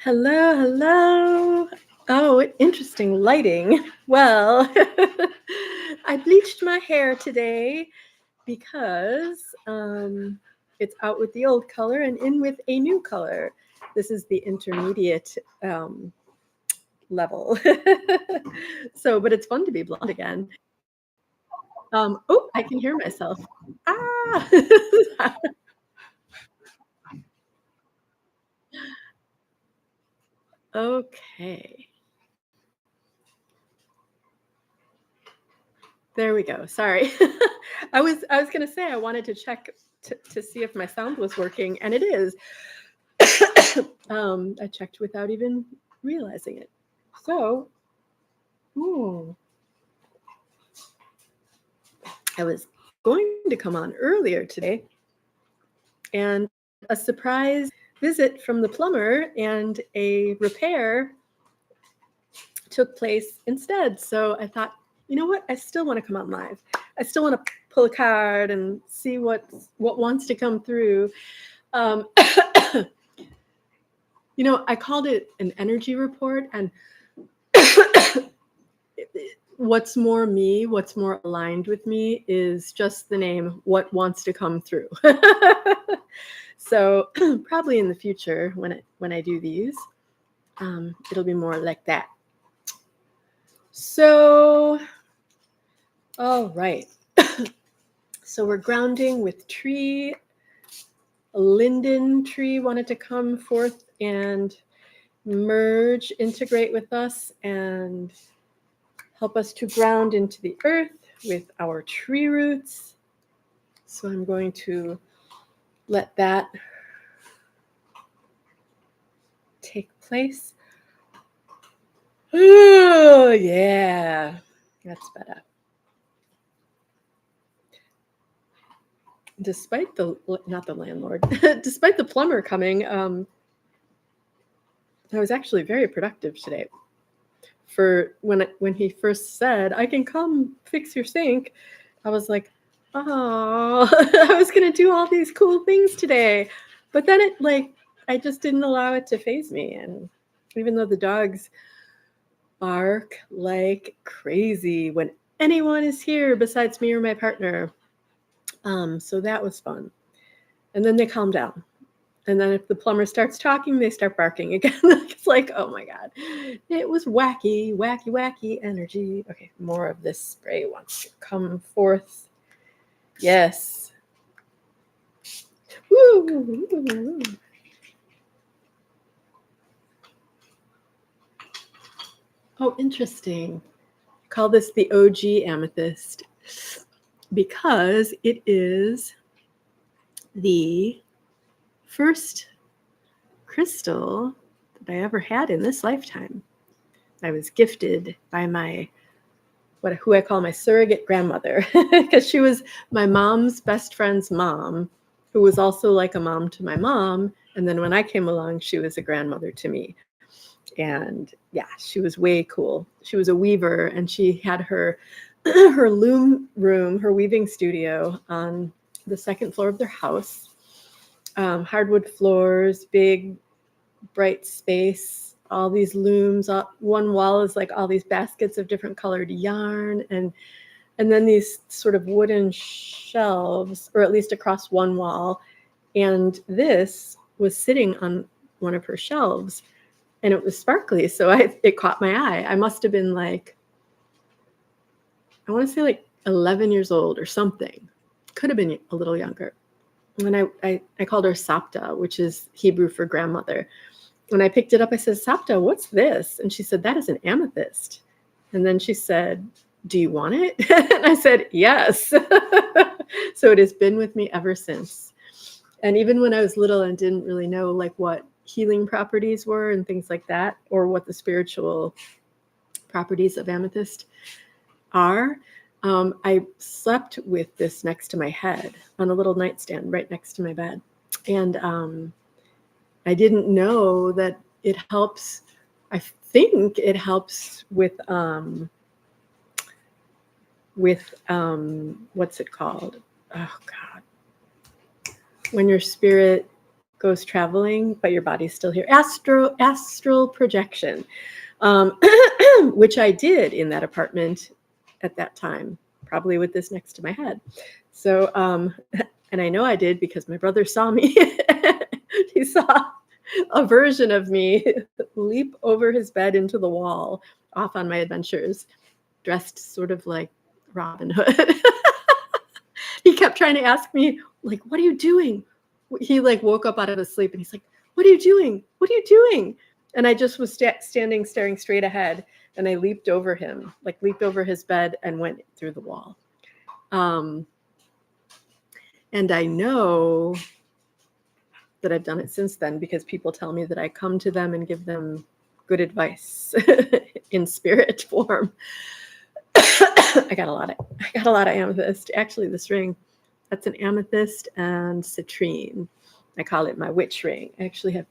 Hello, hello. Oh, interesting lighting. Well, I bleached my hair today because it's out with the old color and in with a new color. This is the intermediate level. But it's fun to be blonde again. Oh, I can hear myself. Ah! Okay. There we go. Sorry. I was gonna say I wanted to check to see if my sound was working, and it is. I checked without even realizing it. So, ooh, I was going to come on earlier today, and a surprise visit from the plumber and a repair took place instead. So I thought, you know what? I still want to come on live. I still want to pull a card and see what wants to come through. Um, I called it an energy report, and what's more me, what's more aligned with me is just the name, what wants to come through. So probably in the future when I do these, it'll be more like that. So, all right. So we're grounding with tree. A linden tree wanted to come forth and merge, integrate with us, and help us to ground into the earth with our tree roots. So I'm going to let that take place. Oh, yeah, that's better. Despite not the landlord, despite the plumber coming, I was actually very productive today. For when he first said, I can come fix your sink, I was like, oh, I was going to do all these cool things today. But then I just didn't allow it to faze me. And even though the dogs bark like crazy when anyone is here besides me or my partner. So that was fun. And then they calm down. And then if the plumber starts talking, they start barking again. It's like, oh my God. It was wacky, wacky, wacky energy. Okay, more of this spray wants to come forth. Yes. Woo. Oh, interesting. Call this the OG amethyst because it is the first crystal that I ever had in this lifetime. I was gifted by who I call my surrogate grandmother, because she was my mom's best friend's mom, who was also like a mom to my mom. And then when I came along, she was a grandmother to me. And yeah, she was way cool. She was a weaver, and she had her her loom room, her weaving studio on the second floor of their house. Hardwood floors, big, bright space, all these looms. One wall is like all these baskets of different colored yarn, and then these sort of wooden shelves, or at least across one wall. And this was sitting on one of her shelves, and it was sparkly. So it caught my eye. I must have been I want to say 11 years old or something. Could have been a little younger. And I called her Sapta, which is Hebrew for grandmother. When I picked it up, I said, Sapta, what's this? And she said, that is an amethyst. And then she said, do you want it? And I said, yes. So it has been with me ever since. And even when I was little and didn't really know what healing properties were and things like that, or what the spiritual properties of amethyst are, I slept with this next to my head on a little nightstand right next to my bed. And I didn't know that it helps. I think it helps with what's it called? Oh God. When your spirit goes traveling, but your body's still here. Astral projection, which I did in that apartment at that time, probably with this next to my head. So, and I know I did because my brother saw me. He saw a version of me leap over his bed into the wall off on my adventures, dressed sort of like Robin Hood. He kept trying to ask me, like, what are you doing? He like woke up out of his sleep and he's like, what are you doing? What are you doing? And I just was standing, staring straight ahead. And I leaped over him, like leaped over his bed and went through the wall. And I know that I've done it since then because people tell me that I come to them and give them good advice in spirit form. I got a lot of amethyst. Actually, this ring, that's an amethyst and citrine. I call it my witch ring. I actually have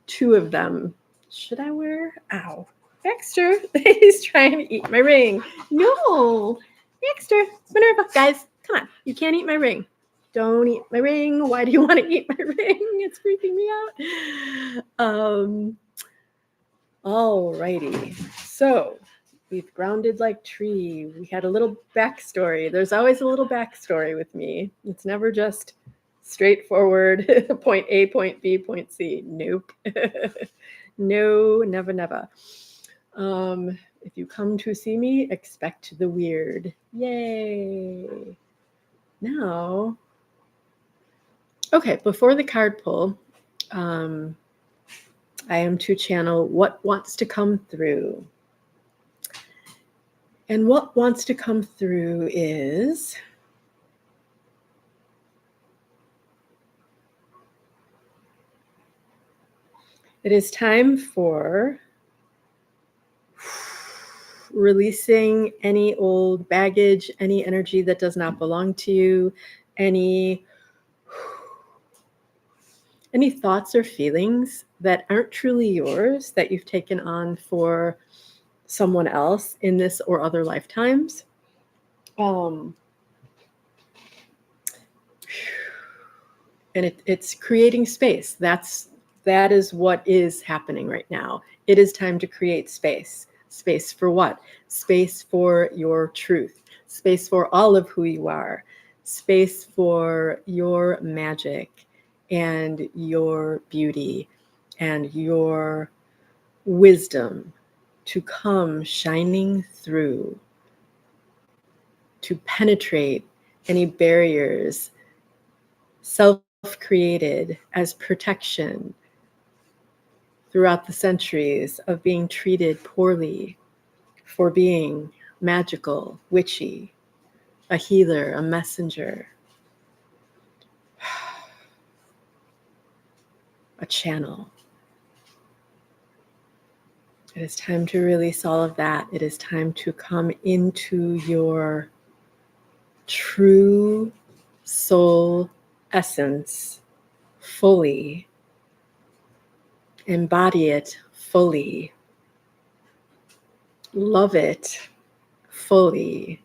2 of them. Should I wear? Ow. Baxter, he's trying to eat my ring. No, Baxter, Minerva, guys, come on. You can't eat my ring. Don't eat my ring. Why do you want to eat my ring? It's freaking me out. All righty. So we've grounded like tree. We had a little backstory. There's always a little backstory with me. It's never just straightforward point A, point B, point C. Nope. No, never, never. If you come to see me, expect the weird. Yay. Now, okay, before the card pull, I am to channel what wants to come through. And what wants to come through is it is time for releasing any old baggage, any energy that does not belong to you, any thoughts or feelings that aren't truly yours that you've taken on for someone else in this or other lifetimes. And it's creating space. That is what is happening right now. It is time to create space. Space for what? Space for your truth. Space for all of who you are. Space for your magic and your beauty and your wisdom to come shining through, to penetrate any barriers self-created as protection throughout the centuries of being treated poorly for being magical, witchy, a healer, a messenger, a channel. It is time to release all of that. It is time to come into your true soul essence fully. Embody it fully. Love it fully.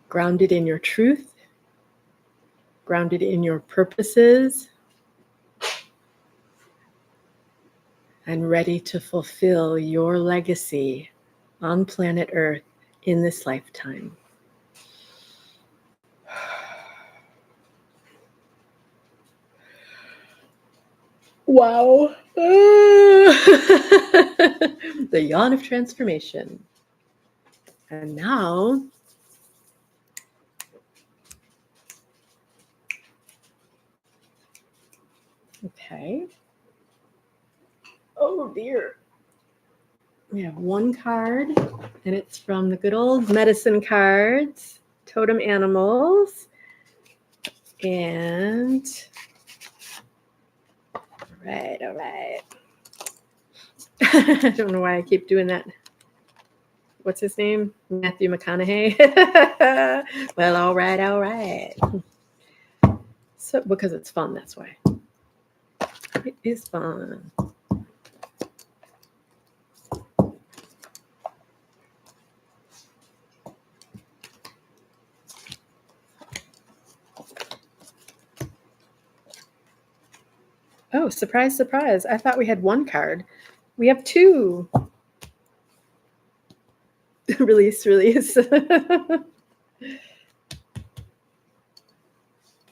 Grounded in your truth, grounded in your purposes, and ready to fulfill your legacy on planet Earth in this lifetime. Wow. The yawn of transformation. And now, okay. Oh dear. We have 1 card, and it's from the good old medicine cards, totem animals. And all right. I don't know why I keep doing that. What's his name? Matthew McConaughey. Well, all right. So, because it's fun, that's why. It is fun. Oh, surprise, surprise. I thought we had one card. We have two. Release, release.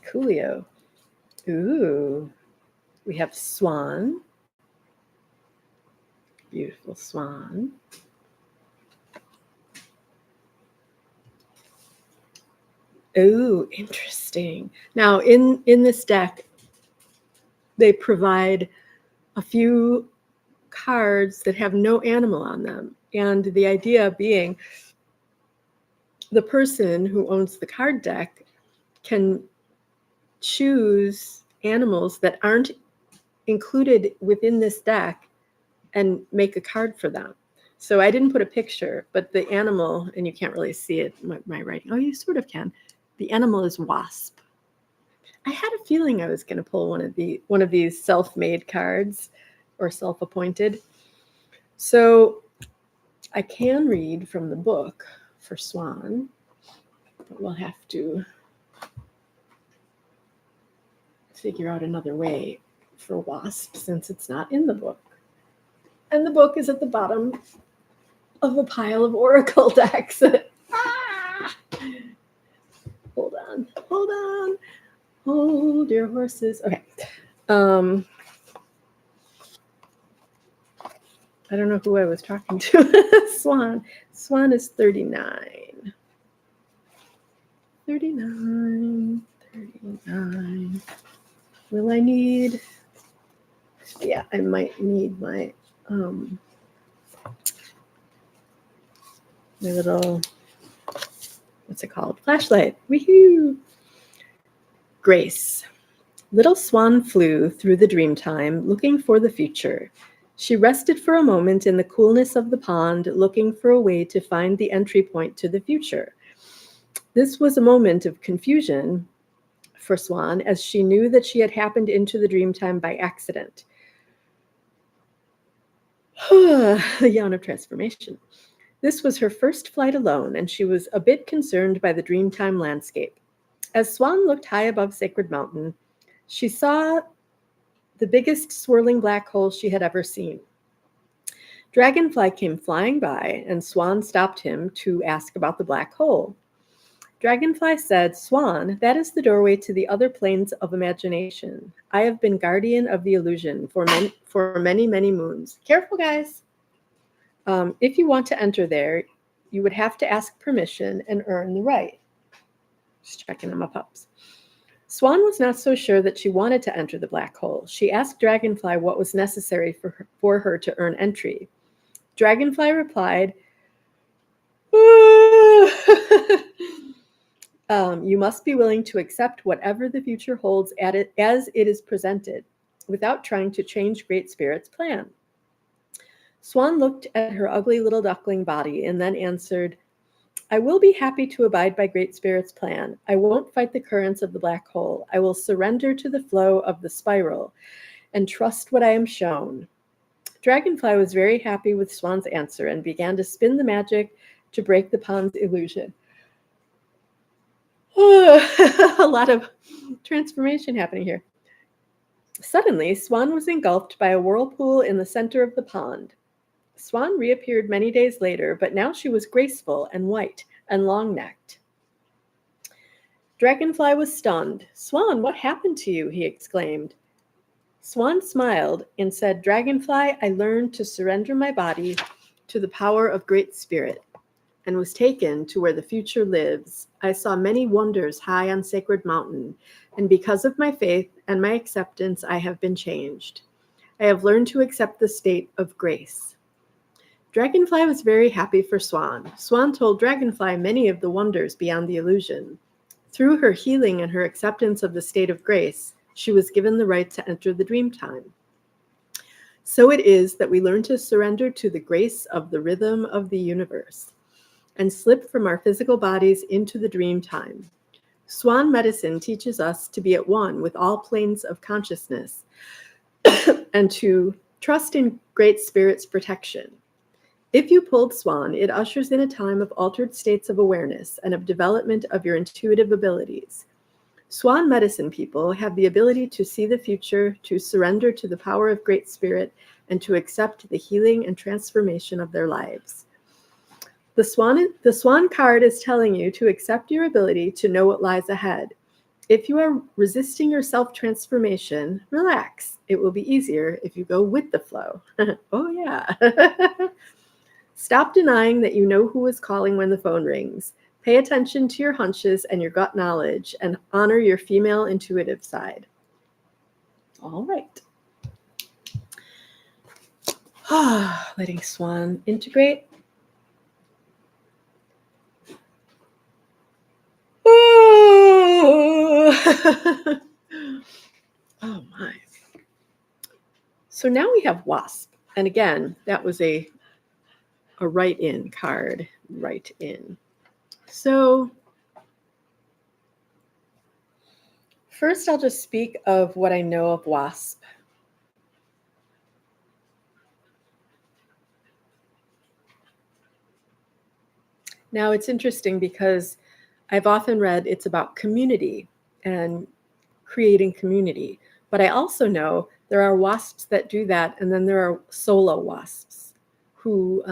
Coolio. Ooh. We have swan. Beautiful swan. Oh, interesting. Now, in this deck, they provide a few cards that have no animal on them. And the idea being the person who owns the card deck can choose animals that aren't included within this deck and make a card for them. So I didn't put a picture, but the animal, and you can't really see it, my writing. Oh, you sort of can. The animal is wasp. I had a feeling I was going to pull one of these self-made cards or self-appointed. So I can read from the book for swan, but we'll have to figure out another way for wasp since it's not in the book. And the book is at the bottom of a pile of oracle decks. Hold on. Hold your horses. Okay. I don't know who I was talking to. Swan. Swan is 39. 39. Will I need? Yeah, I might need my little, what's it called? Flashlight. Woohoo! Grace. Little Swan flew through the dream time, looking for the future. She rested for a moment in the coolness of the pond, looking for a way to find the entry point to the future. This was a moment of confusion for Swan, as she knew that she had happened into the dream time by accident. A yawn of transformation. This was her first flight alone, and she was a bit concerned by the dreamtime landscape. As Swan looked high above Sacred Mountain, she saw the biggest swirling black hole she had ever seen. Dragonfly came flying by, and Swan stopped him to ask about the black hole. Dragonfly said, "Swan, that is the doorway to the other planes of imagination. I have been guardian of the illusion for many, many moons." Careful, guys. If you want to enter there, you would have to ask permission and earn the right. Just checking on my pups. Swan was not so sure that she wanted to enter the black hole. She asked Dragonfly what was necessary for her to earn entry. Dragonfly replied, you must be willing to accept whatever the future holds as it is presented, without trying to change Great Spirit's plan. Swan looked at her ugly little duckling body and then answered, "I will be happy to abide by Great Spirit's plan. I won't fight the currents of the black hole. I will surrender to the flow of the spiral and trust what I am shown." Dragonfly was very happy with Swan's answer and began to spin the magic to break the pond's illusion. A lot of transformation happening here. Suddenly, Swan was engulfed by a whirlpool in the center of the pond. Swan reappeared many days later, but now she was graceful and white and long-necked. Dragonfly was stunned. "Swan, what happened to you?" he exclaimed. Swan smiled and said, "Dragonfly, I learned to surrender my body to the power of Great Spirit and was taken to where the future lives. I saw many wonders high on Sacred Mountain, and because of my faith and my acceptance, I have been changed. I have learned to accept the state of grace." Dragonfly was very happy for Swan. Swan told Dragonfly many of the wonders beyond the illusion. Through her healing and her acceptance of the state of grace, she was given the right to enter the dream time. So it is that we learn to surrender to the grace of the rhythm of the universe and slip from our physical bodies into the dream time. Swan medicine teaches us to be at one with all planes of consciousness and to trust in Great Spirit's protection. If you pulled Swan, it ushers in a time of altered states of awareness and of development of your intuitive abilities. Swan medicine people have the ability to see the future, to surrender to the power of Great Spirit, and to accept the healing and transformation of their lives. The swan card is telling you to accept your ability to know what lies ahead. If you are resisting your self-transformation, relax. It will be easier if you go with the flow. Oh, yeah. Stop denying that you know who is calling when the phone rings. Pay attention to your hunches and your gut knowledge, and honor your female intuitive side. All right. Letting Swan integrate. Oh my. So now we have Wasp. And again, that was a write-in card. Write-in. So first I'll just speak of what I know of Wasp. Now it's interesting because I've often read it's about community and creating community. But I also know there are wasps that do that, and then there are solo wasps who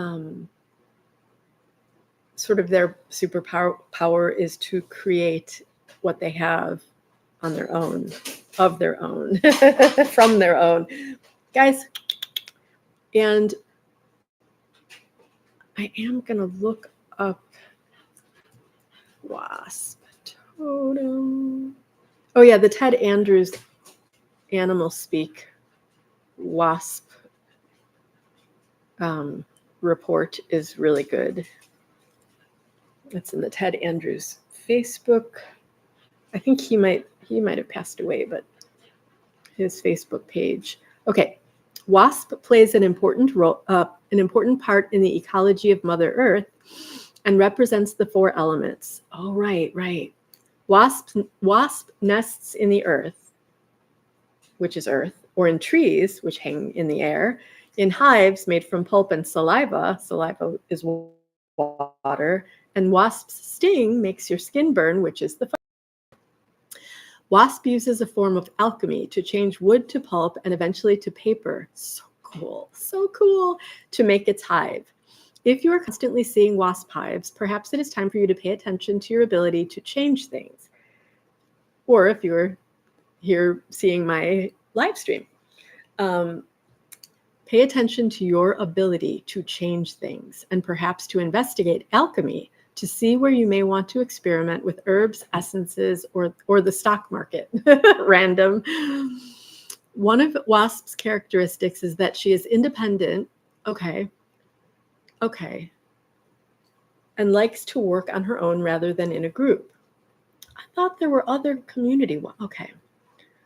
sort of their superpower is to create what they have on their own, of their own, from their own. Guys, and I am going to look up wasp totem. Oh, yeah, the Ted Andrews Animal Speak wasp report is really good. It's in the Ted Andrews Facebook. I think he might have passed away, but his Facebook page. Okay, wasp plays an important role, an important part in the ecology of Mother Earth, and represents the 4 elements. Oh, right. Wasp nests in the earth, which is earth, or in trees, which hang in the air, in hives made from pulp and saliva. Saliva is water, and wasp's sting makes your skin burn, which is the fire. Wasp uses a form of alchemy to change wood to pulp and eventually to paper. So cool, to make its hive. If you are constantly seeing wasp hives, perhaps it is time for you to pay attention to your ability to change things. Or if you're here seeing my live stream, pay attention to your ability to change things, and perhaps to investigate alchemy to see where you may want to experiment with herbs, essences, or the stock market. Random. One of Wasp's characteristics is that she is independent. Okay. And likes to work on her own rather than in a group. I thought there were other community. Okay.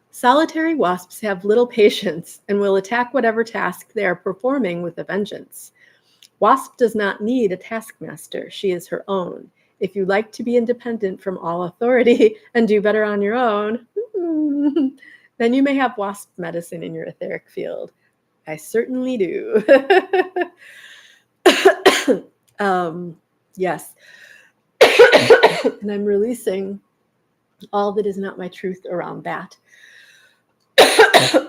Solitary wasps have little patience and will attack whatever task they are performing with a vengeance. Wasp does not need a taskmaster. She is her own. If you like to be independent from all authority and do better on your own, then you may have wasp medicine in your etheric field. I certainly do. Yes. And I'm releasing all that is not my truth around that.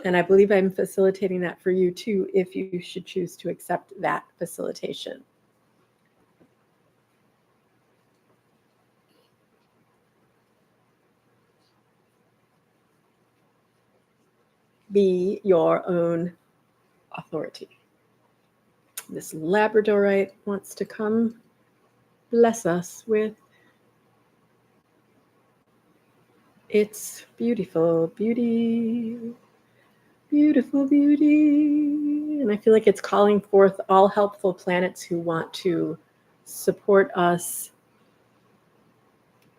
And I believe I'm facilitating that for you too, if you should choose to accept that facilitation. Be your own authority. This Labradorite wants to come bless us with its beautiful beauty. Beautiful beauty. And I feel like it's calling forth all helpful planets who want to support us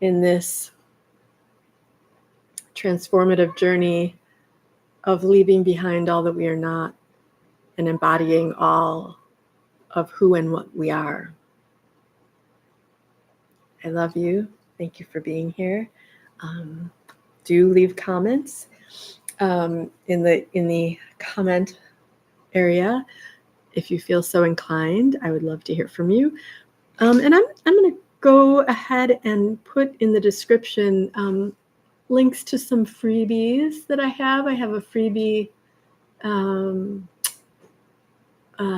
in this transformative journey of leaving behind all that we are not and embodying all of who and what we are. I love you. Thank you for being here. Do leave comments in the comment area if you feel so inclined. I would love to hear from you. And I'm going to go ahead and put in the description links to some freebies that I have. I have a freebie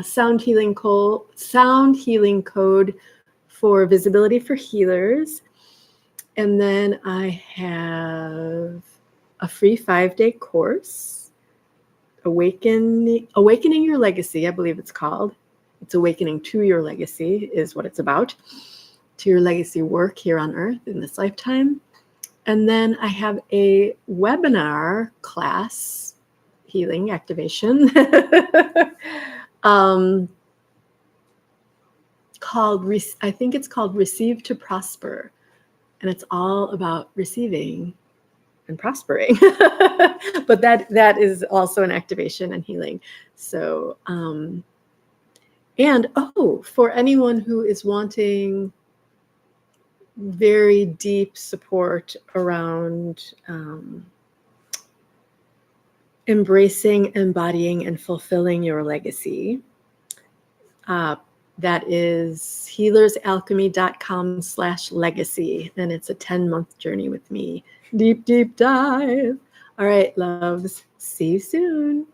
sound healing code for visibility for healers. And then I have a free 5-day course, Awakening Your Legacy, I believe it's called. It's Awakening to Your Legacy is what it's about, to your legacy work here on Earth in this lifetime. And then I have a webinar class, healing activation, I think it's called Receive to Prosper. And it's all about receiving and prospering. But that is also an activation and healing. So, and for anyone who is wanting very deep support around embracing, embodying, and fulfilling your legacy, that is healersalchemy.com/legacy. And it's a 10-month journey with me. Deep, deep dive. All right, loves. See you soon.